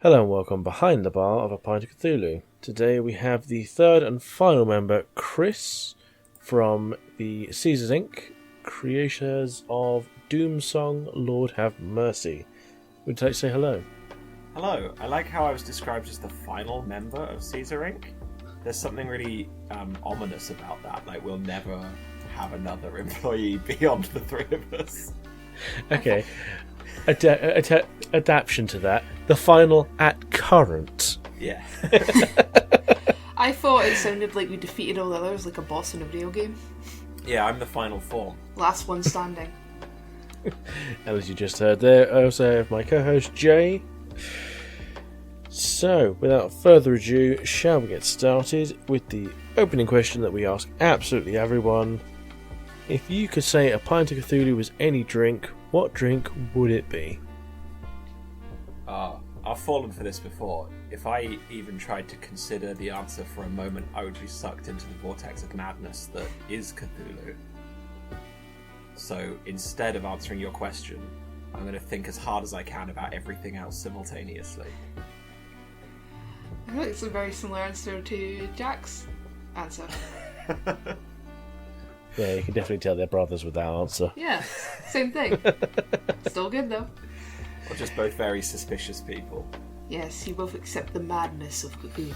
Hello and welcome behind the bar of A Pint of Cthulhu. Today we have the third and final member, Chris, from the Caesars Inc., creators of Doomsong, Lord Have Mercy. Would you like to say hello? Hello. I like how I was described as the final member of Caesar Inc. There's something really ominous about that. Like, we'll never have another employee beyond the three of us. Okay. Adaptation to that. The final at current. Yeah. I thought it sounded like we defeated all the others like a boss in a video game. Yeah, I'm the final form. Last one standing. And as you just heard there, I also have my co-host Jay. So, without further ado, shall we get started with the opening question that we ask absolutely everyone. If you could say a pint of Cthulhu was any drink, what drink would it be? I've fallen for this before. If I even tried to consider the answer for a moment, I would be sucked into the vortex of madness that is Cthulhu. So instead of answering your question, I'm going to think as hard as I can about everything else simultaneously. I think it's a very similar answer to Jack's answer. Yeah, you can definitely tell they're brothers with that answer. Yeah, same thing. Still good though. Or just both very suspicious people. Yes, you both accept the madness of Cthulhu.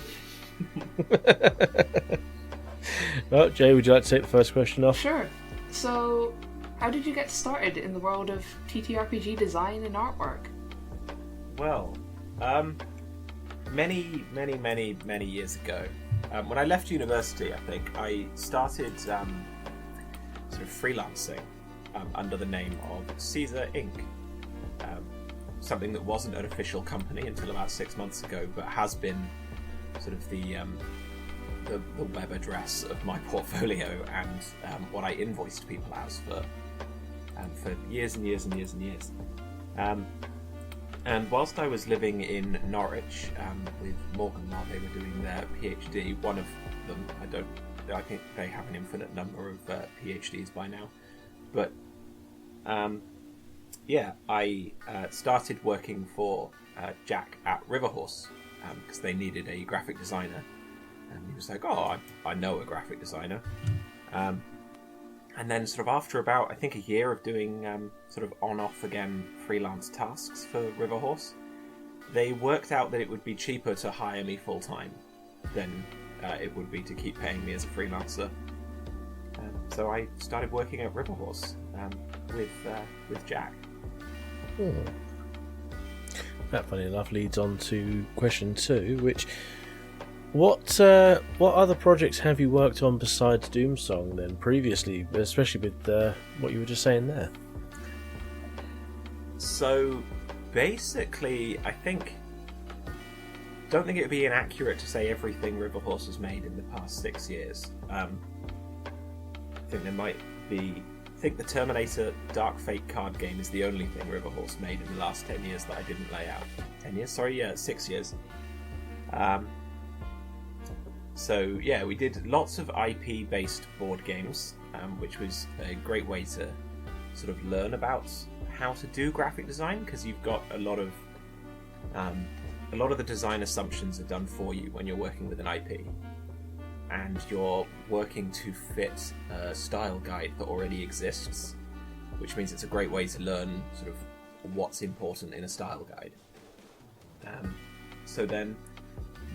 Well, Jay, would you like to take the first question off? Sure. So, how did you get started in the world of TTRPG design and artwork? Well, many years ago, when I left university, I think, I started sort of freelancing under the name of Caesar Inc. Something that wasn't an official company until about 6 months ago, but has been sort of the web address of my portfolio and what I invoiced people as for years and years and years and years. And whilst I was living in Norwich with Morgan while they were doing their PhD, one of them, I think they have an infinite number of PhDs by now, but I started working for Jack at Riverhorse because they needed a graphic designer, and he was like, "Oh, I know a graphic designer." And then sort of after about, I think, a year of doing sort of on-off again freelance tasks for Riverhorse, they worked out that it would be cheaper to hire me full-time than it would be to keep paying me as a freelancer. So I started working at Riverhorse with Jack. That, funny enough, leads on to question 2, which... What other projects have you worked on besides Doomsong then previously, especially with what you were just saying there? So basically, I don't think it would be inaccurate to say everything Riverhorse has made in the past 6 years. I think there might be. I think the Terminator Dark Fate card game is the only thing Riverhorse made in the last 10 years that I didn't lay out. 10 years? Sorry, yeah, 6 years. So yeah, we did lots of IP-based board games, which was a great way to sort of learn about how to do graphic design, because you've got a lot of the design assumptions are done for you when you're working with an IP, and you're working to fit a style guide that already exists, which means it's a great way to learn sort of what's important in a style guide. So then,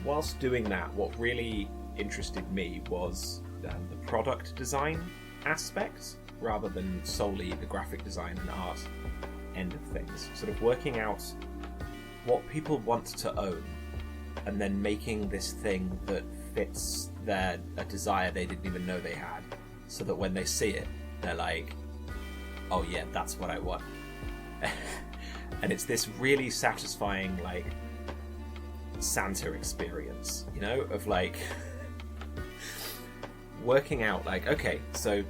whilst doing that, what really interested me was the product design aspect rather than solely the graphic design and art end of things. Sort of working out what people want to own and then making this thing that fits a desire they didn't even know they had, so that when they see it, they're like, oh yeah, that's what I want. And it's this really satisfying, like, Santa experience, you know, of like working out, like, okay, so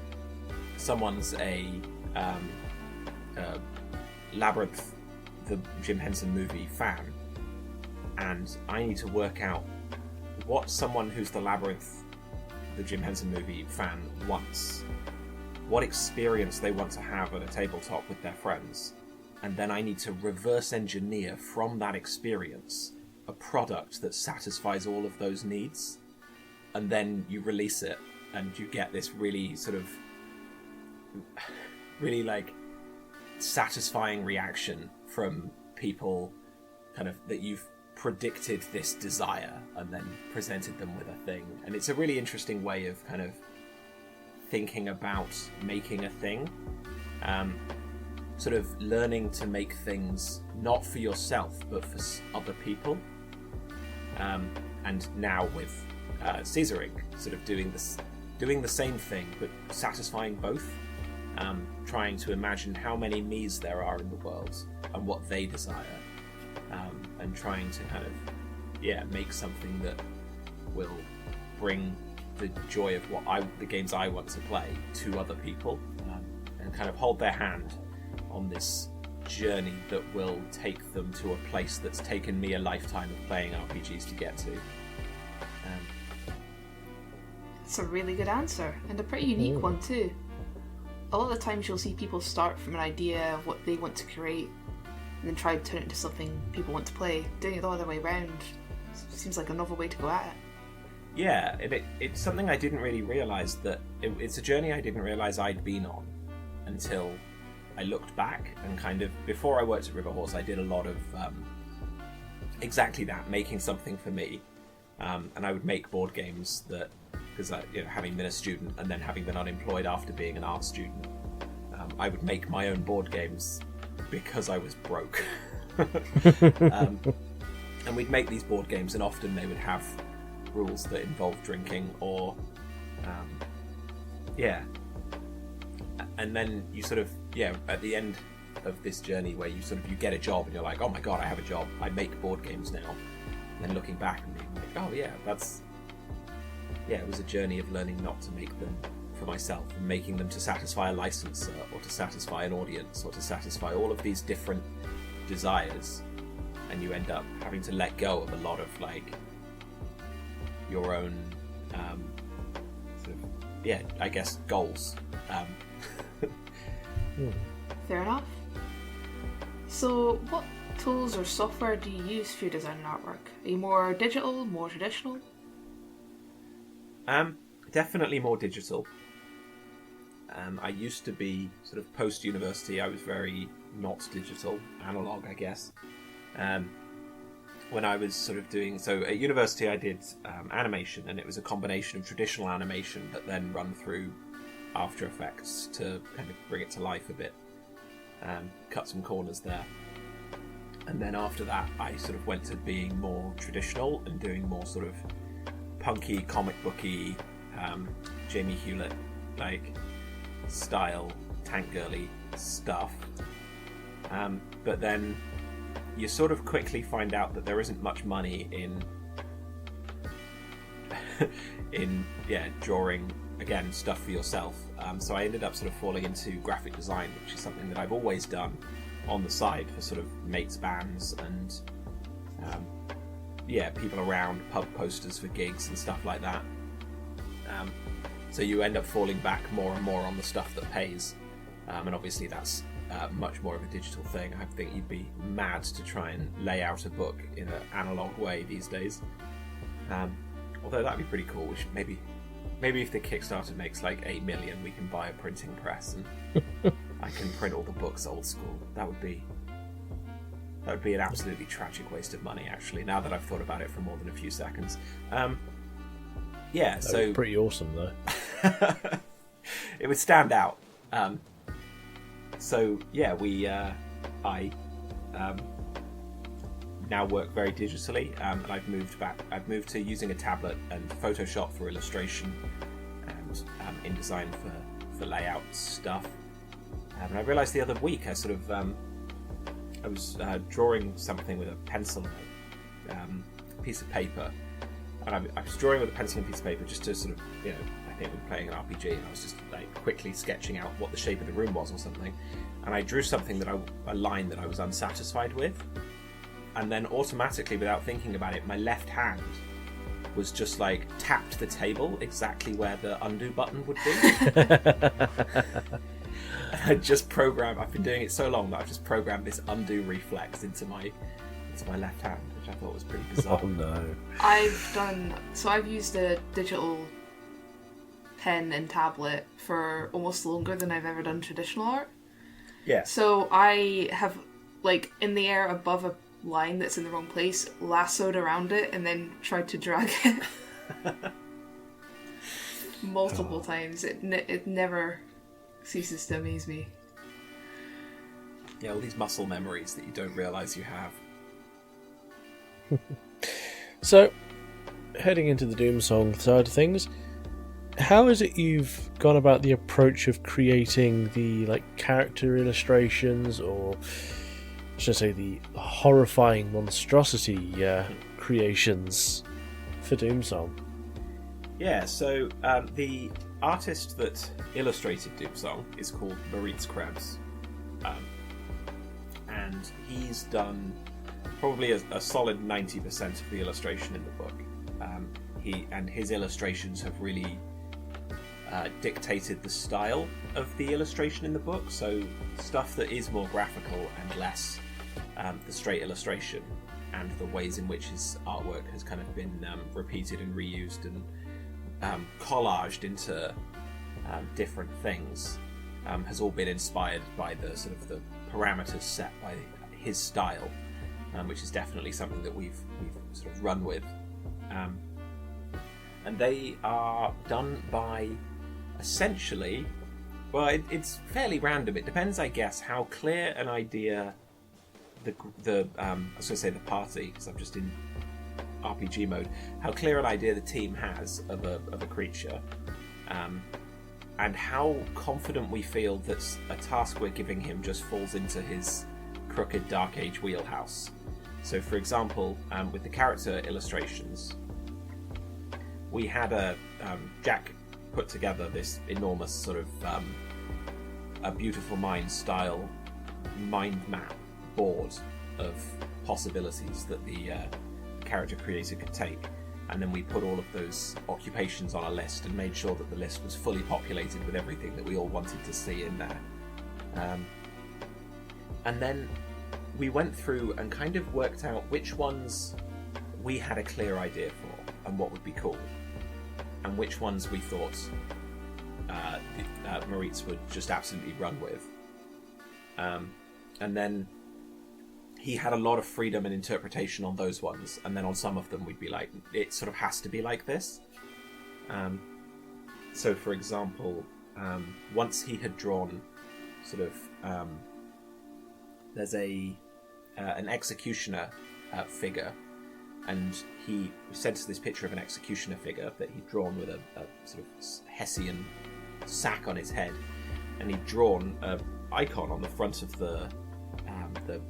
someone's a Labyrinth, the Jim Henson movie fan, and I need to work out what someone who's the Labyrinth, the Jim Henson movie fan wants, what experience they want to have at a tabletop with their friends, and then I need to reverse engineer from that experience a product that satisfies all of those needs, and then you release it and you get this really sort of really like satisfying reaction from people, kind of, that you've predicted this desire and then presented them with a thing. And it's a really interesting way of kind of thinking about making a thing, sort of learning to make things not for yourself but for other people. And now with Caesar Inc. sort of doing the same thing but satisfying both, trying to imagine how many me's there are in the world and what they desire, and trying to kind of make something that will bring the joy of the games I want to play to other people, and kind of hold their hand on this journey that will take them to a place that's taken me a lifetime of playing RPGs to get to. That's a really good answer, and a pretty unique one too. A lot of the times you'll see people start from an idea of what they want to create and then try to turn it into something people want to play. Doing it the other way around seems like a novel way to go at it. Yeah, it's something I didn't really realise that... It's a journey I didn't realise I'd been on until I looked back, and kind of... Before I worked at Riverhorse, I did a lot of exactly that, making something for me. And I would make board games that... Because having been a student and then having been unemployed after being an art student, I would make my own board games because I was broke. And we'd make these board games, and often they would have rules that involved drinking, or and then you sort of at the end of this journey where you get a job and you're like, oh my god, I have a job, I make board games now. And then looking back and being like, oh yeah, it was a journey of learning not to make them for myself and making them to satisfy a licensor or to satisfy an audience or to satisfy all of these different desires, and you end up having to let go of a lot of like your own I guess goals. Fair enough. So what tools or software do you use for your design and artwork? Are you more digital, more traditional? Definitely more digital. I used to be sort of post-university, I was very not digital, analog, I guess. When I was sort of doing... So at university I did animation, and it was a combination of traditional animation but then run through After Effects to kind of bring it to life a bit. Cut some corners there. And then after that I sort of went to being more traditional and doing more sort of punky, comic booky, Jamie Hewlett like style, tank girly stuff. But then you sort of quickly find out that there isn't much money in drawing, again, stuff for yourself. So I ended up sort of falling into graphic design, which is something that I've always done on the side for sort of mates bands and people around, pub posters for gigs and stuff like that. So you end up falling back more and more on the stuff that pays, and obviously that's much more of a digital thing. I think you'd be mad to try and lay out a book in an analog way these days. Although that'd be pretty cool. Which maybe if the Kickstarter makes like 8 million, we can buy a printing press and I can print all the books old school. That would be an absolutely tragic waste of money, actually, now that I've thought about it for more than a few seconds. That would be pretty awesome, though. It would stand out. I now work very digitally, and I've moved to using a tablet and Photoshop for illustration and InDesign for layout stuff. And I realised the other week I was drawing something with a pencil and a piece of paper, and I was drawing with a pencil and a piece of paper just to sort of, I think we were playing an RPG, and I was just like quickly sketching out what the shape of the room was or something, and I drew something a line that I was unsatisfied with, and then automatically, without thinking about it, my left hand was just like tapped the table exactly where the undo button would be. I've been doing it so long that I've just programmed this undo reflex into against my left hand, which I thought was pretty bizarre. Oh no. I've used a digital pen and tablet for almost longer than I've ever done traditional art. Yeah. So I have, like, in the air above a line that's in the wrong place, lassoed around it and then tried to drag it multiple times. It never ceases to amaze me. Yeah, all these muscle memories that you don't realise you have. So, heading into the Doomsong side of things, how is it you've gone about the approach of creating the character illustrations, or should I say the horrifying monstrosity creations for Doomsong? Yeah, so the artist that illustrated Doomsong is called Moritz Krebs. And he's done probably a solid 90% of the illustration in the book. His illustrations have really dictated the style of the illustration in the book. So stuff that is more graphical and less the straight illustration, and the ways in which his artwork has kind of been repeated and reused and collaged into different things, has all been inspired by the sort of the parameters set by his style, which is definitely something that we've sort of run with, and they are done by essentially, well, it's fairly random. It depends, I guess, how clear an idea I was going to say the party, because I'm just in RPG mode. How clear an idea the team has of a creature, and how confident we feel that a task we're giving him just falls into his crooked Dark Age wheelhouse. So, for example, with the character illustrations, we had Jack put together this enormous sort of a Beautiful Mind style mind map board of possibilities that the character creator could take. And then we put all of those occupations on a list and made sure that the list was fully populated with everything that we all wanted to see in there. And then we went through and kind of worked out which ones we had a clear idea for and what would be cool, and which ones we thought Moritz would just absolutely run with. And then he had a lot of freedom and interpretation on those ones, and then on some of them we'd be like, it sort of has to be like this. So, for example, once he had drawn sort of there's an executioner figure, and he sent us this picture of an executioner figure that he'd drawn with a sort of Hessian sack on his head, and he'd drawn an icon on the front of the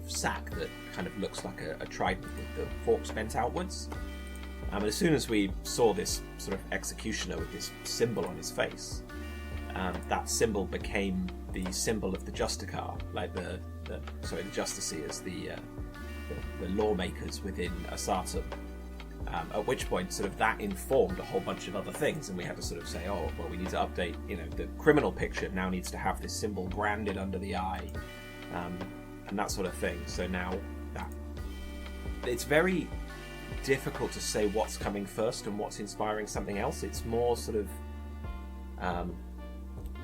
sack that kind of looks like a trident with the forks bent outwards. And as soon as we saw this sort of executioner with this symbol on his face, that symbol became the symbol of the Justicar, like the Justiciars, the lawmakers within Asatum. At which point, sort of that informed a whole bunch of other things, and we had to sort of say, oh, well, we need to update. The criminal picture now needs to have this symbol branded under the eye, and that sort of thing. So now it's very difficult to say what's coming first and what's inspiring something else. It's more sort of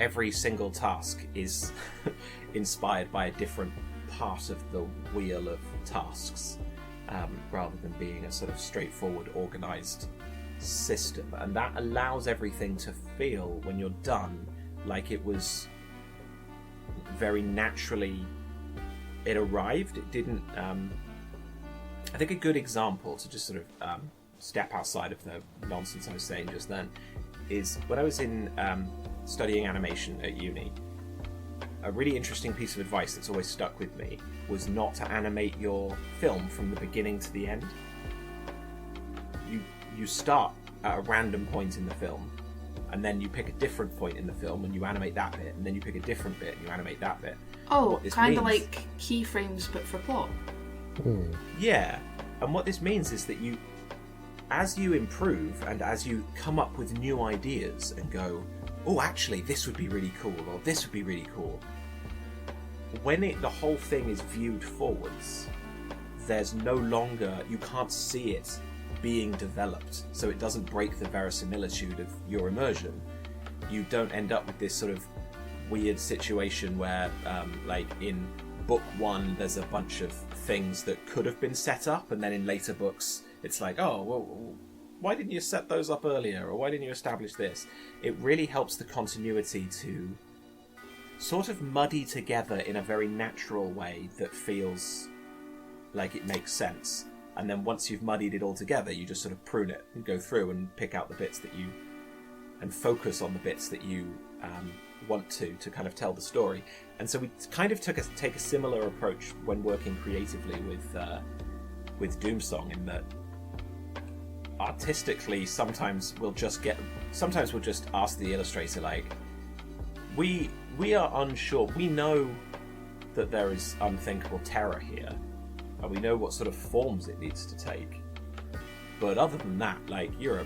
every single task is inspired by a different part of the wheel of tasks, rather than being a sort of straightforward, organised system. And that allows everything to feel, when you're done, like it was very naturally, it arrived. It didn't... I think a good example to just sort of step outside of the nonsense I was saying just then is when I was in studying animation at uni, a really interesting piece of advice that's always stuck with me was not to animate your film from the beginning to the end. You start at a random point in the film, and then you pick a different point in the film and you animate that bit, and then you pick a different bit and you animate that bit. Oh, kind of like keyframes but for plot. Yeah, and what this means is that as you improve and as you come up with new ideas and go, oh, actually, this would be really cool, or this would be really cool, when the whole thing is viewed forwards, there's no longer, you can't see it being developed, so it doesn't break the verisimilitude of your immersion. You don't end up with this sort of weird situation where, like in book 1, there's a bunch of things that could have been set up, and then in later books, it's like, oh, well, why didn't you set those up earlier, or why didn't you establish this? It really helps the continuity to sort of muddy together in a very natural way that feels like it makes sense. And then once you've muddied it all together, you just sort of prune it and go through and pick out the bits that you, and focus on the bits that you want to kind of tell the story. And so we kind of take a similar approach when working creatively with Doomsong, in that artistically sometimes we'll just ask the illustrator, like, we are unsure. We know that there is unthinkable terror here, and we know what sort of forms it needs to take. But other than that, like, you're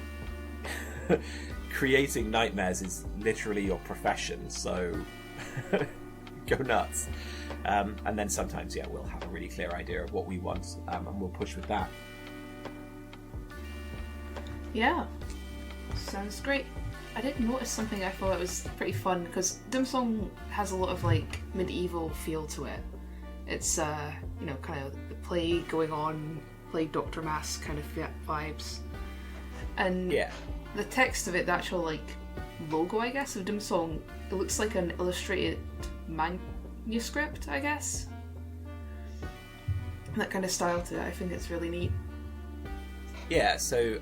creating nightmares is literally your profession, so go nuts. And then sometimes, yeah, we'll have a really clear idea of what we want, and we'll push with that. Yeah, sounds great. I did notice something I thought was pretty fun, because Doomsong has a lot of like medieval feel to it. It's kind of the plague going on, plague Doctor Mass kind of vibes. And yeah, the text of it, the actual like logo, I guess, of Doomsong, it looks like an illustrated manuscript, I guess. That kind of style to it, I think it's really neat. Yeah, so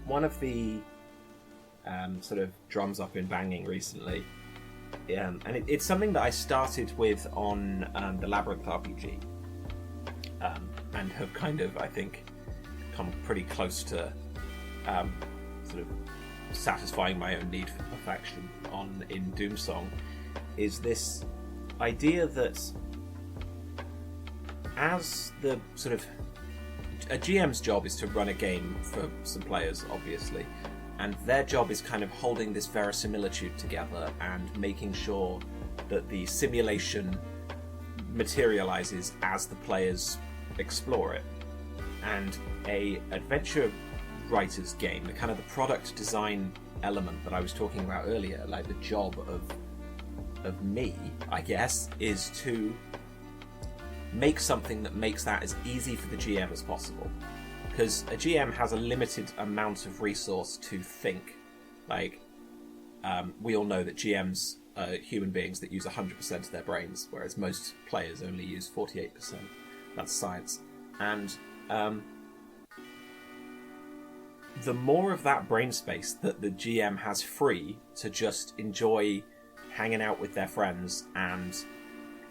one of the sort of drums I've been banging recently, and it's something that I started with on the Labyrinth RPG, and have kind of, I think, come pretty close to sort of satisfying my own need for perfection in Doomsong, is this idea that as the sort of a GM's job is to run a game for some players, obviously, and their job is kind of holding this verisimilitude together and making sure that the simulation materializes as the players explore it. And a adventure writer's game, the kind of the product design element that I was talking about earlier, like the job of me, I guess, is to make something that makes that as easy for the GM as possible. Because a GM has a limited amount of resource to think. Like, we all know that GMs are human beings that use 100% of their brains, whereas most players only use 48%. That's science. And the more of that brain space that the GM has free to just enjoy hanging out with their friends and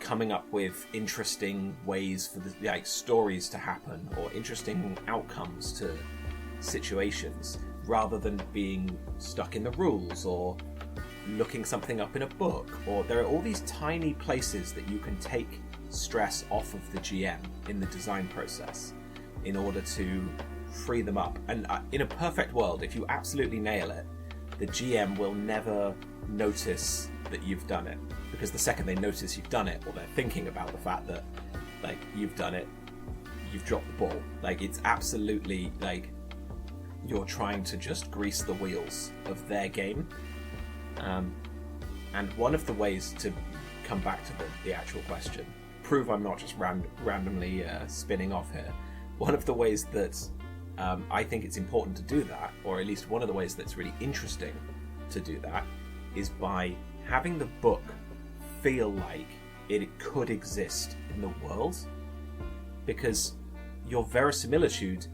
coming up with interesting ways for the stories to happen, or interesting outcomes to situations, rather than being stuck in the rules or looking something up in a book. Or there are all these tiny places that you can take stress off of the GM in the design process in order to free them up. And in a perfect world, if you absolutely nail it, the GM will never notice that you've done it, because the second they notice you've done it, or they're thinking about the fact that like you've done it, you've dropped the ball. Like, it's absolutely like you're trying to just grease the wheels of their game. And one of the ways to come back to the actual question, prove I'm not just randomly spinning off here, one of the ways that I think it's important to do that, or at least one of the ways that's really interesting to do that, is by having the book feel like it could exist in the world, because your verisimilitude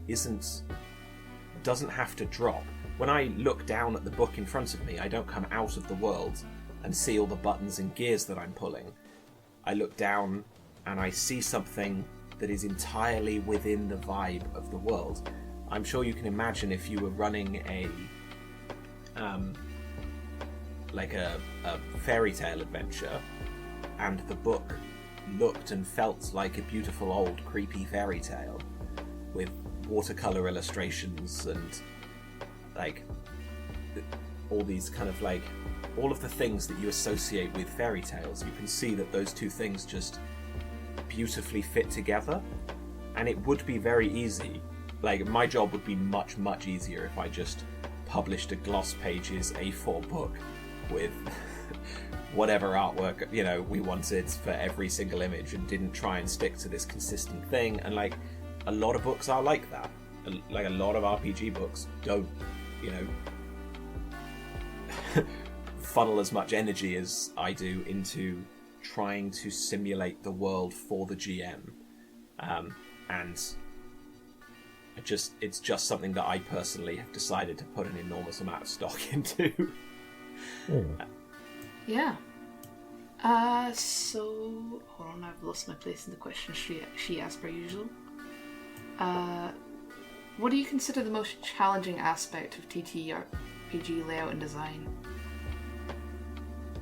doesn't have to drop. When I look down at the book in front of me, I don't come out of the world and see all the buttons and gears that I'm pulling. I look down and I see something that is entirely within the vibe of the world. I'm sure you can imagine if you were running a fairy tale adventure, and the book looked and felt like a beautiful old creepy fairy tale with watercolor illustrations and like all these kind of like all of the things that you associate with fairy tales. You can see that those two things just beautifully fit together. And it would be very easy. Like, my job would be much, much easier if I just published a gloss pages A4 book with whatever artwork, you know, we wanted for every single image, and didn't try and stick to this consistent thing. And like, a lot of books are like that. Like, a lot of RPG books don't, you know, funnel as much energy as I do into trying to simulate the world for the GM. And it's just something that I personally have decided to put an enormous amount of stock into. Yeah. So hold on, I've lost my place in the question sheet as per usual. What do you consider the most challenging aspect of TTRPG layout and design?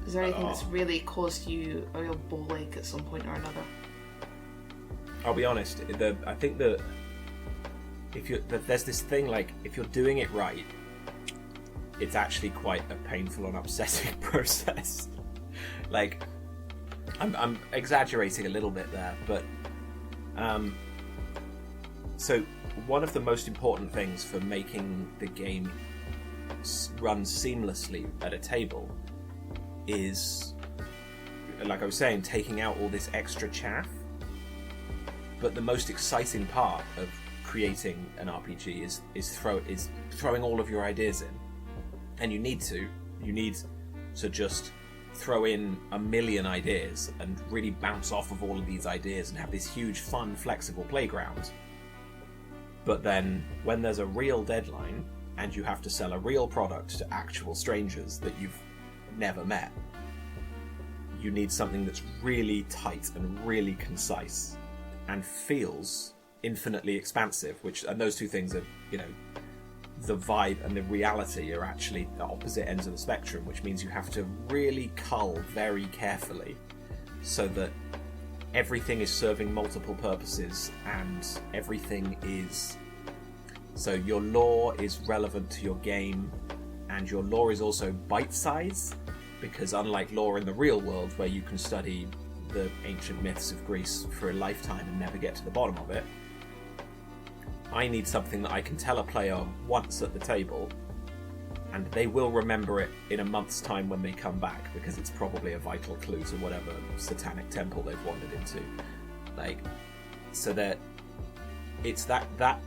Is there anything that's really caused you a real ball ache at some point or another? I'll be honest. I think that there's this thing, like, if you're doing it right, it's actually quite a painful and upsetting process. Like, I'm exaggerating a little bit there, but so one of the most important things for making the game run seamlessly at a table is, like I was saying, taking out all this extra chaff. But the most exciting part of creating an RPG is throwing all of your ideas in. And you need to just throw in a million ideas and really bounce off of all of these ideas and have this huge, fun, flexible playground. But then when there's a real deadline and you have to sell a real product to actual strangers that you've never met, you need something that's really tight and really concise and feels infinitely expansive, and those two things are, you know, the vibe and the reality are actually the opposite ends of the spectrum, which means you have to really cull very carefully so that everything is serving multiple purposes and everything is... So your lore is relevant to your game, and your lore is also bite-sized, because unlike lore in the real world where you can study the ancient myths of Greece for a lifetime and never get to the bottom of it, I need something that I can tell a player once at the table and they will remember it in a month's time when they come back, because it's probably a vital clue to whatever satanic temple they've wandered into. Like, so that it's that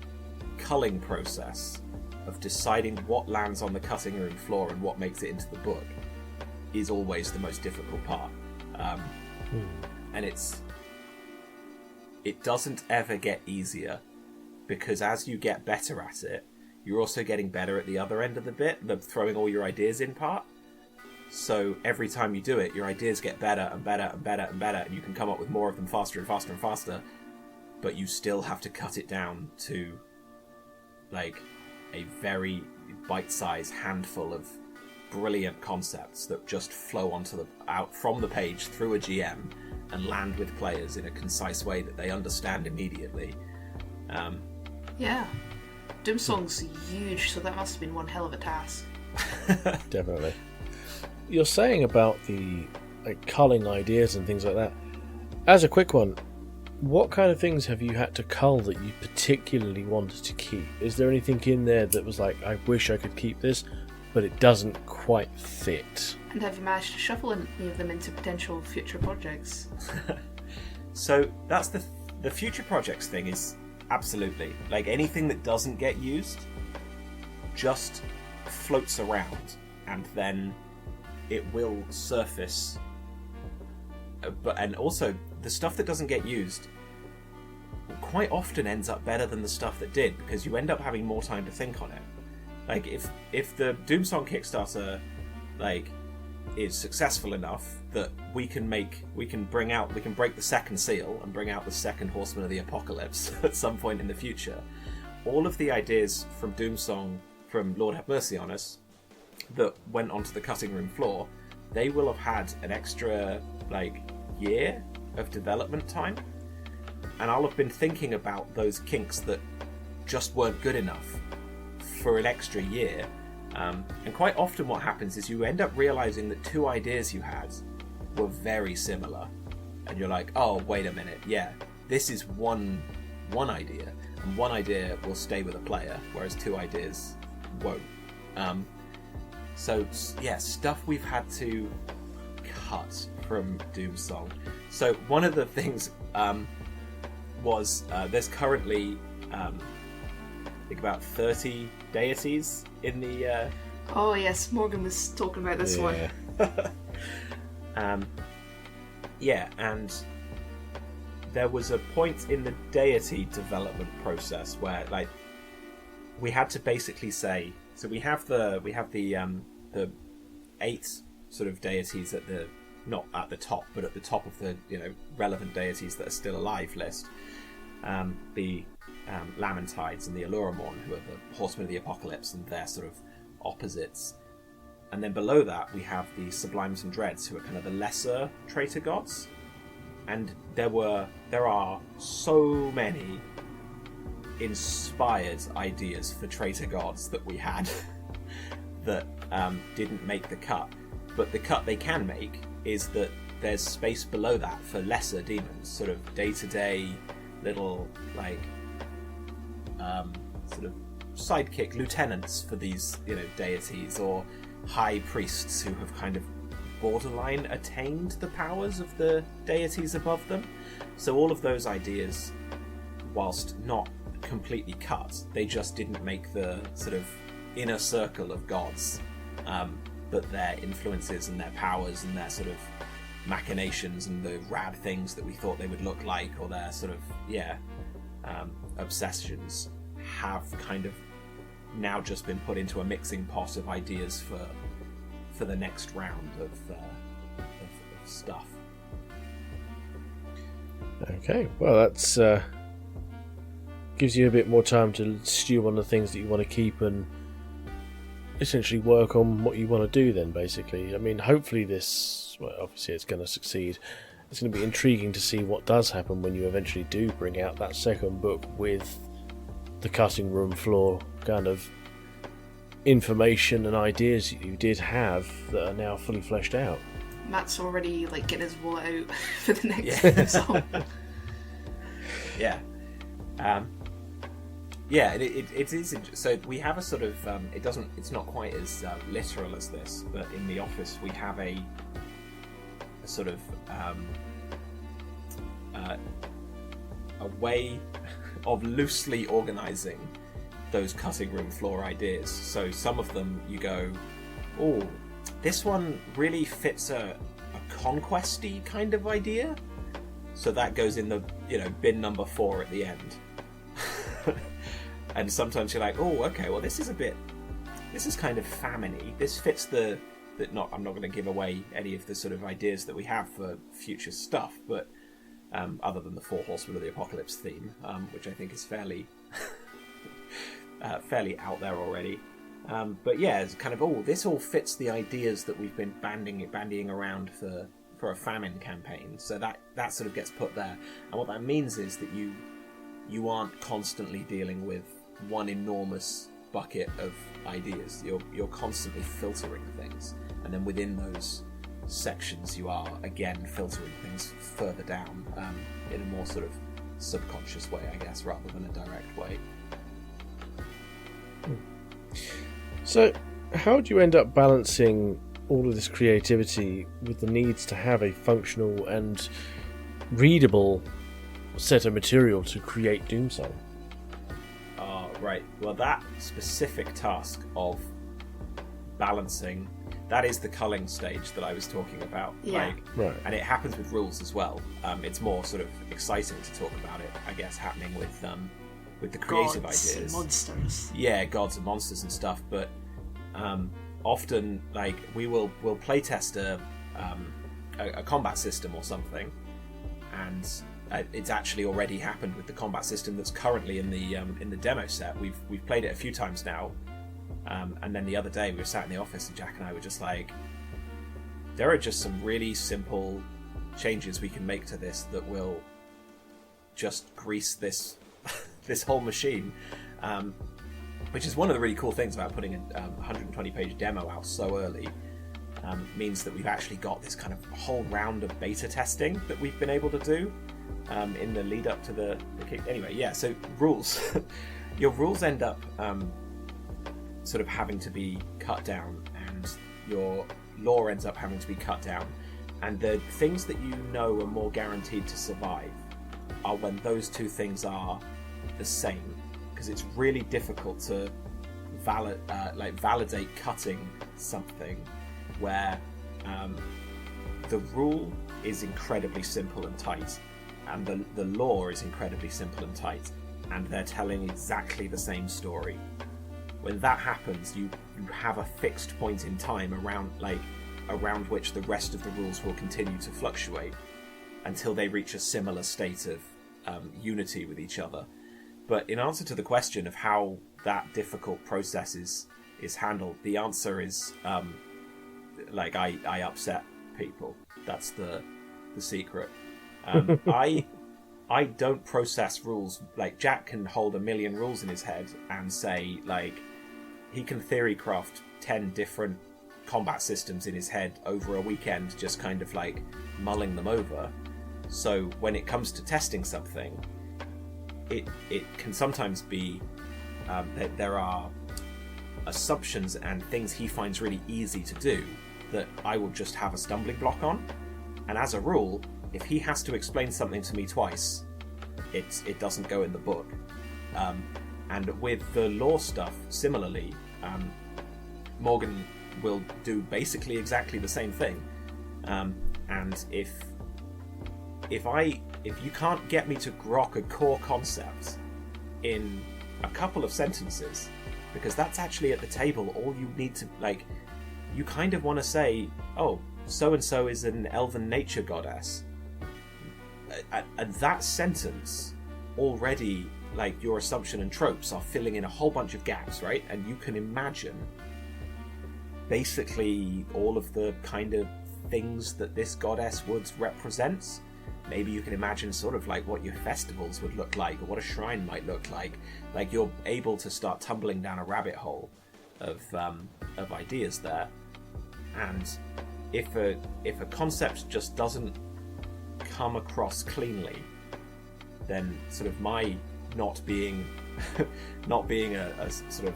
culling process of deciding what lands on the cutting room floor and what makes it into the book is always the most difficult part. And it doesn't ever get easier, because as you get better at it, you're also getting better at the other end of the bit, the throwing all your ideas in part. So every time you do it, your ideas get better and better and better and better, and you can come up with more of them faster and faster and faster, but you still have to cut it down to like a very bite-sized handful of brilliant concepts that just flow out from the page through a GM and land with players in a concise way that they understand immediately. Yeah. Doomsong's huge, so that must have been one hell of a task. Definitely. You're saying about the culling ideas and things like that. As a quick one, what kind of things have you had to cull that you particularly wanted to keep? Is there anything in there that was like, I wish I could keep this, but it doesn't quite fit? And have you managed to shuffle any of them into potential future projects? So that's the future projects thing is absolutely, like, anything that doesn't get used just floats around and then it will surface. And also the stuff that doesn't get used quite often ends up better than the stuff that did, because you end up having more time to think on it. Like, if the Doomsong Kickstarter is successful enough that we can break the second seal and bring out the second Horseman of the Apocalypse at some point in the future, all of the ideas from Doomsong, from Lord Have Mercy on Us, that went onto the cutting room floor, they will have had an extra year of development time, and I'll have been thinking about those kinks that just weren't good enough for an extra year. And quite often what happens is you end up realizing that two ideas you had were very similar, and you're like, oh, wait a minute, yeah, this is one one idea, and one idea will stay with a player, whereas two ideas won't. So yeah, stuff we've had to cut from Doomsong. So one of the things was there's currently I think about 30 deities in the Oh yes, Morgan was talking about this one. Yeah, and there was a point in the deity development process where, like, we had to basically say, so we have the 8 sort of deities at the, not at the top, but at the top of the, you know, relevant deities that are still alive list. The Lamentides and the Alluramorn, who are the Horsemen of the Apocalypse, and their sort of opposites. And then below that we have the Sublimes and Dreads, who are kind of the lesser traitor gods. And there are so many inspired ideas for traitor gods that we had that didn't make the cut. But the cut they can make is that there's space below that for lesser demons, sort of day-to-day little, like, sort of sidekick lieutenants for these, you know, deities, or high priests who have kind of borderline attained the powers of the deities above them. So all of those ideas, whilst not completely cut, they just didn't make the sort of inner circle of gods, but their influences and their powers and their sort of machinations and the rad things that we thought they would look like, or their sort of obsessions, have kind of now just been put into a mixing pot of ideas for the next round of stuff. Okay, well, that's gives you a bit more time to stew on the things that you want to keep and essentially work on what you want to do then, basically. I mean, hopefully this, well, obviously it's going to succeed. It's going to be intriguing to see what does happen when you eventually do bring out that second book with the cutting room floor kind of information and ideas that you did have that are now fully fleshed out. Matt's already like getting his wallet out for the next song. Yeah. Yeah, it is. So we have a sort of it's not quite as literal as this, but in the office we have a sort of a way of loosely organising those cutting room floor ideas. So some of them you go, oh, this one really fits a conquest-y kind of idea, so that goes in the, you know, bin number 4 at the end. And sometimes you're like, oh, okay, well this is kind of famine-y. This fits I'm not going to give away any of the sort of ideas that we have for future stuff, but other than the 4 Horsemen of the Apocalypse theme, which I think is fairly out there already. But yeah, it's kind of, oh, this all fits the ideas that we've been bandying around for a famine campaign. So that sort of gets put there. And what that means is that you aren't constantly dealing with one enormous bucket of ideas. You're constantly filtering things, and then within those sections you are again filtering things further down, in a more sort of subconscious way, I guess, rather than a direct way. So how do you end up balancing all of this creativity with the needs to have a functional and readable set of material to create Doomsong? Right. Well, that specific task of balancing, that is the culling stage that I was talking about. Yeah. Right. And it happens with rules as well. It's more sort of exciting to talk about it, I guess, happening with the creative gods ideas. And monsters. Yeah, gods and monsters and stuff. But often, like, we'll playtest a combat system or something, and it's actually already happened with the combat system that's currently in the demo set. We've played it a few times now, and then the other day we were sat in the office and Jack and I were just like, there are just some really simple changes we can make to this that will just grease this this whole machine, which is one of the really cool things about putting a 120-page demo out so early. Means that we've actually got this kind of whole round of beta testing that we've been able to do. in the lead up to the kick. Anyway, yeah. So rules, your rules end up sort of having to be cut down, and your lore ends up having to be cut down. And the things that you know are more guaranteed to survive are when those two things are the same, because it's really difficult to validate cutting something where the rule is incredibly simple and tight, and the lore is incredibly simple and tight, and they're telling exactly the same story. When that happens, you have a fixed point in time around which the rest of the rules will continue to fluctuate until they reach a similar state of unity with each other. But in answer to the question of how that difficult process is handled, the answer is I upset people. That's the secret. I don't process rules. Like, Jack can hold 1 million rules in his head and say, like, he can theory craft 10 different combat systems in his head over a weekend, just kind of like mulling them over. So when it comes to testing something, it can sometimes be that there are assumptions and things he finds really easy to do that I will just have a stumbling block on. And as a rule, if he has to explain something to me twice, it doesn't go in the book. And with the lore stuff, similarly, Morgan will do basically exactly the same thing. And if you can't get me to grok a core concept in a couple of sentences, because that's actually at the table all you need to, like, you kind of want to say, oh, so-and-so is an elven nature goddess. And that sentence already, like, your assumption and tropes are filling in a whole bunch of gaps, right? And you can imagine basically all of the kind of things that this goddess would represent. Maybe you can imagine sort of like what your festivals would look like, or what a shrine might look like. Like, you're able to start tumbling down a rabbit hole of ideas there. And if a concept just doesn't come across cleanly, then sort of my not being a sort of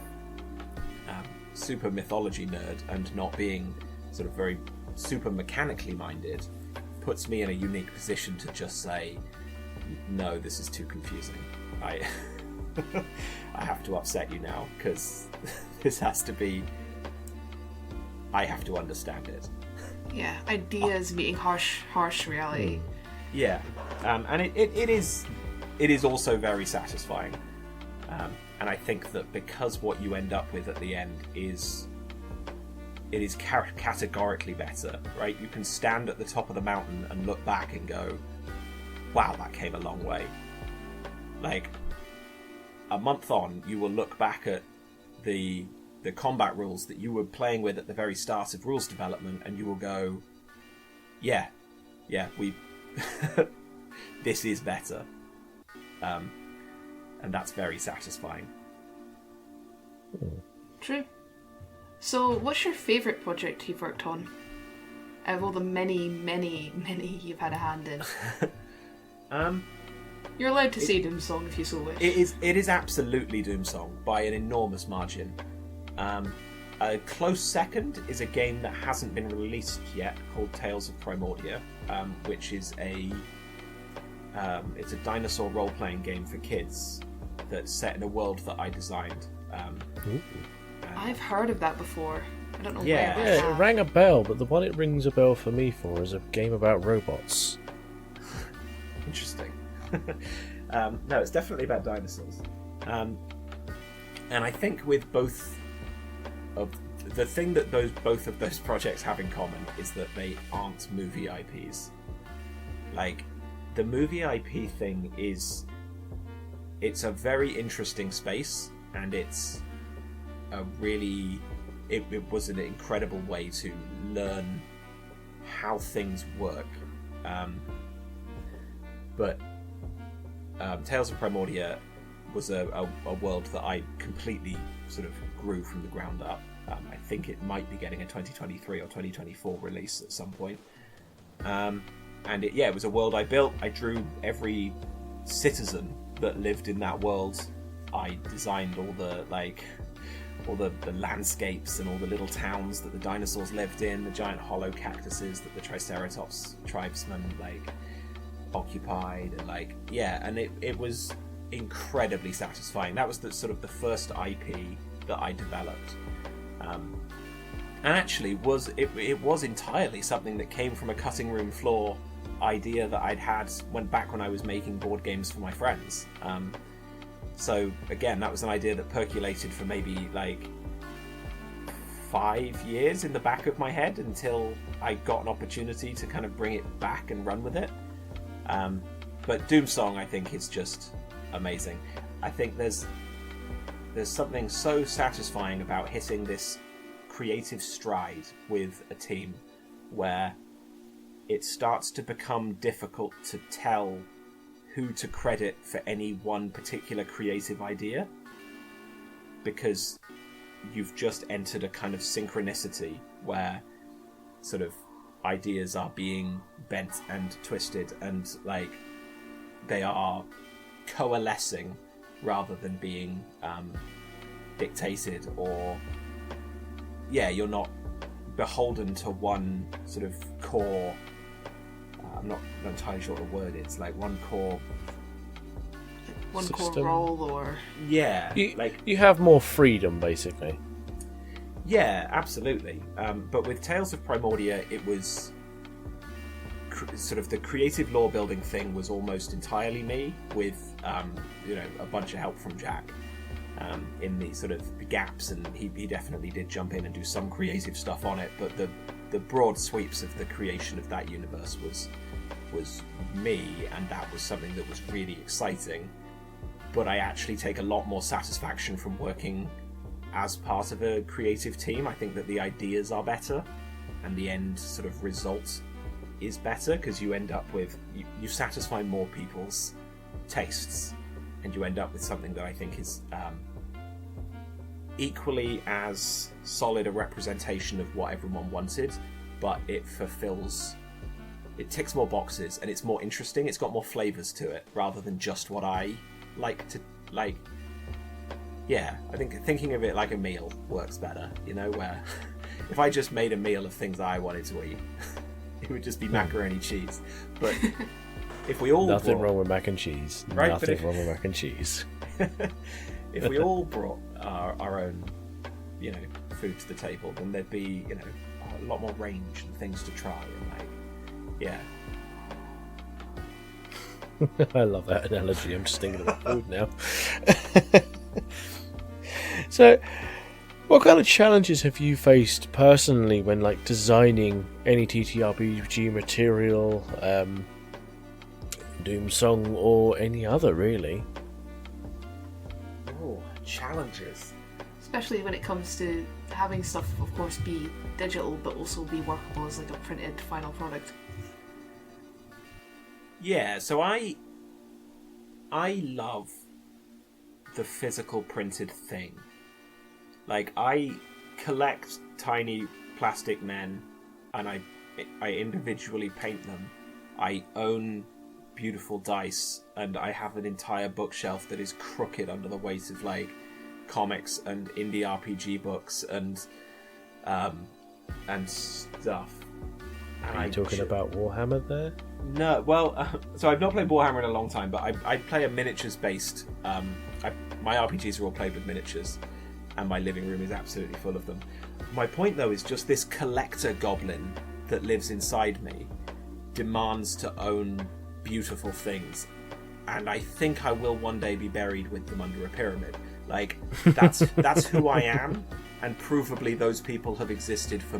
super mythology nerd and not being sort of very super mechanically minded puts me in a unique position to just say, no, this is too confusing. I have to upset you now, because this has to be, I have to understand it. Yeah, ideas meeting harsh reality. Yeah, and it is also very satisfying. And I think that because what you end up with at the end is categorically better, right? You can stand at the top of the mountain and look back and go, wow, that came a long way. Like, a month on, you will look back at the combat rules that you were playing with at the very start of rules development, and you will go, yeah, we this is better. And that's very satisfying. True. So, what's your favourite project you've worked on? Out of all the many you've had a hand in. You're allowed to say Doomsong if you so wish. It is absolutely Doomsong by an enormous margin. A close second is a game that hasn't been released yet called Tales of Primordia, which is it's a dinosaur role-playing game for kids that's set in a world that I designed. I've heard of that before. I don't know where. Yeah, it rang a bell, but the one it rings a bell for me for is a game about robots. Interesting. No, it's definitely about dinosaurs. And I think with both of the thing that both of those projects have in common is that they aren't movie IPs. Like, the movie IP thing it's a very interesting space, and it's a really it was an incredible way to learn how things work. But Tales of Primordia was a world that I completely sort of grew from the ground up. I think it might be getting a 2023 or 2024 release at some point. And it was a world I built. I drew every citizen that lived in that world. I designed all the landscapes and all the little towns that the dinosaurs lived in, the giant hollow cactuses that the Triceratops tribesmen occupied, and it was incredibly satisfying. That was the sort of the first IP that I developed, and actually it was entirely something that came from a cutting room floor idea that I'd had when I was making board games for my friends. So again, that was an idea that percolated for maybe 5 years in the back of my head until I got an opportunity to kind of bring it back and run with it. But Doomsong, I think, is just amazing. I think there's something so satisfying about hitting this creative stride with a team where it starts to become difficult to tell who to credit for any one particular creative idea, because you've just entered a kind of synchronicity where sort of ideas are being bent and twisted and they are coalescing rather than being dictated, or you're not beholden to one sort of core. I'm not entirely sure what the word is. One core System. Role, or you have more freedom, basically. Yeah, absolutely. But with Tales of Primordia, it was sort of the creative lore building thing was almost entirely me, with a bunch of help from Jack in the sort of gaps, and he definitely did jump in and do some creative stuff on it. But the broad sweeps of the creation of that universe was me, and that was something that was really exciting. But I actually take a lot more satisfaction from working as part of a creative team. I think that the ideas are better and the end sort of result is better, because you end up with you satisfy more people's tastes, and you end up with something that I think is equally as solid a representation of what everyone wanted, but it ticks more boxes and it's more interesting. It's got more flavors to it rather than just what I like to like. Yeah, I think thinking of it like a meal works better, where if I just made a meal of things I wanted to eat, it would just be macaroni cheese. But if we all nothing wrong with mac and cheese, right? Nothing wrong with mac and cheese. If we all brought our own, food to the table, then there'd be, a lot more range and things to try, and I love that analogy. I'm just thinking about food now. So, what kind of challenges have you faced personally when designing any TTRPG material, Doomsong or any other, really? Oh, challenges. especially when it comes to having stuff, of course, be digital but also be workable as a printed final product. Yeah, so I love the physical printed thing. I collect tiny plastic men and I individually paint them. I own beautiful dice, and I have an entire bookshelf that is crooked under the weight of comics and indie RPG books and stuff. And Are you talking about Warhammer there? No, well, so I've not played Warhammer in a long time, but I play a miniatures-based... my RPGs are all played with miniatures, and my living room is absolutely full of them. My point, though, is just this collector goblin that lives inside me demands to own beautiful things, and I think I will one day be buried with them under a pyramid. That's who I am. And provably those people have existed for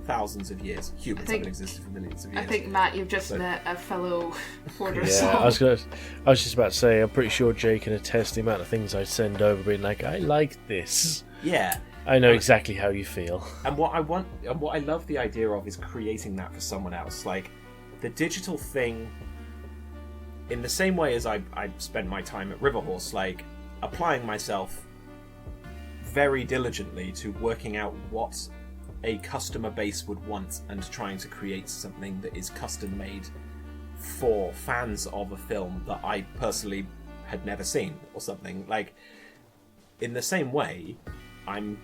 thousands of years. Humans haven't existed for millions of years. I think, Matt, you've just met a fellow hoarder. Yeah, I was just about to say, I'm pretty sure Jay can attest the amount of things I send over being I like this. Yeah. I know exactly how you feel. And what I want, and what I love the idea of, is creating that for someone else. The digital thing, in the same way as I spent my time at Riverhorse, applying myself very diligently to working out what a customer base would want, and trying to create something that is custom made for fans of a film that I personally had never seen or something. Like, in the same way, I'm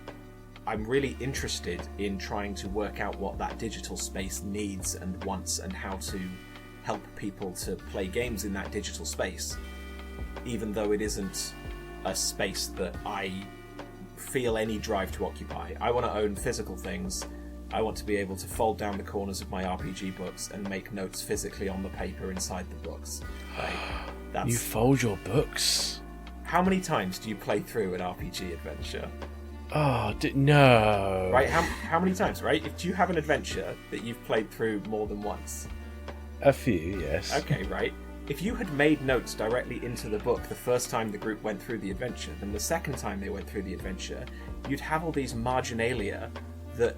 really interested in trying to work out what that digital space needs and wants, and how to help people to play games in that digital space, even though it isn't a space that I feel any drive to occupy. I want to own physical things. I want to be able to fold down the corners of my RPG books and make notes physically on the paper inside the books. Like, You fold your books? How many times do you play through an RPG adventure? Oh, no. Right, how many times, right? Do you have an adventure that you've played through more than once? A few, yes. Okay, right. If you had made notes directly into the book the first time the group went through the adventure, then the second time they went through the adventure, you'd have all these marginalia that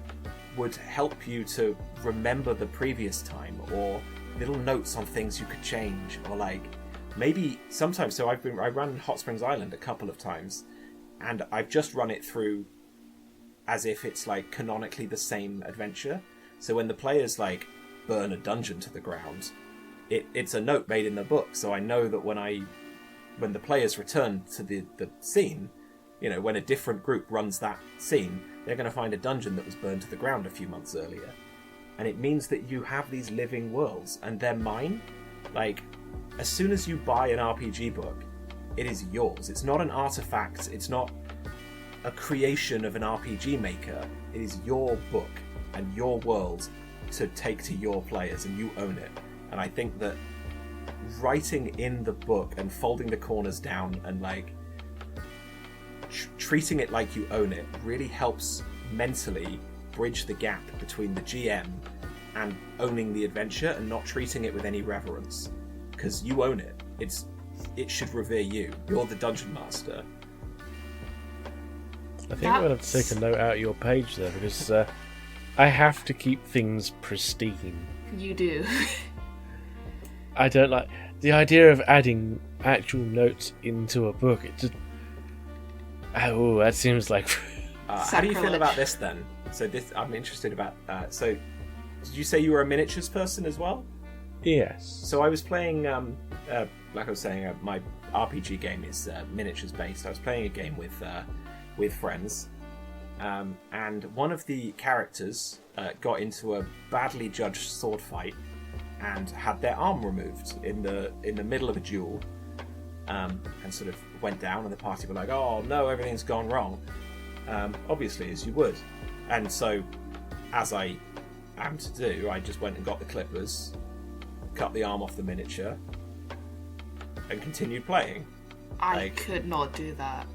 would help you to remember the previous time, or little notes on things you could change, or like maybe sometimes. So I ran Hot Springs Island a couple of times, and I've just run it through as if it's like canonically the same adventure. So when the players like burn a dungeon to the ground, it's a note made in the book, so I know that when the players return to the scene, you know, when a different group runs that scene, they're going to find a dungeon that was burned to the ground a few months earlier. And it means that you have these living worlds, and they're mine. Like, as soon as you buy an RPG book, it is yours. It's not an artifact, it's not a creation of an RPG maker. It is your book and your world to take to your players, and you own it. And I think that writing in the book and folding the corners down and like treating it like you own it really helps mentally bridge the gap between the GM and owning the adventure and not treating it with any reverence, because you own it. It should revere you. You're the dungeon master. I think I'm going to have to take a note out of your page there, because I have to keep things pristine. You do. I don't like the idea of adding actual notes into a book. It just... Oh, that seems like... How do you feel about this then? So I'm interested about... so, did you say you were a miniatures person as well? Yes. So I was playing... like I was saying, my RPG game is miniatures based. I was playing a game with friends. And one of the characters got into a badly judged sword fight and had their arm removed in the middle of a duel, and sort of went down, and the party were like, oh no, everything's gone wrong, obviously, as you would. And so, as I am to do, I just went and got the clippers, cut the arm off the miniature, and continued playing. I could not do that.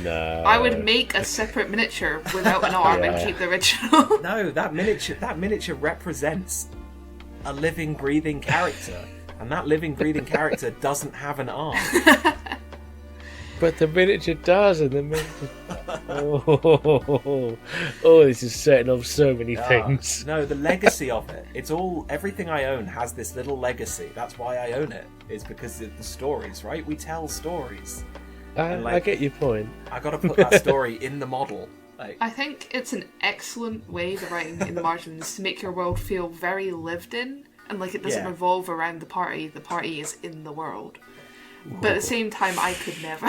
No. I would make a separate miniature without an arm and keep the original. No, that miniature represents a living, breathing character, and that living, breathing character doesn't have an arm. But the miniature does, and the miniature... Oh, this is setting off so many things. No, the legacy of it. It's all... Everything I own has this little legacy. That's why I own it. Is because of the stories, right? We tell stories. I get your point. I got to put that story in the model. Like, I think it's an excellent way, the writing in the margins, to make your world feel very lived in, and like it doesn't revolve around the party is in the world. Whoa. But at the same time, I could never.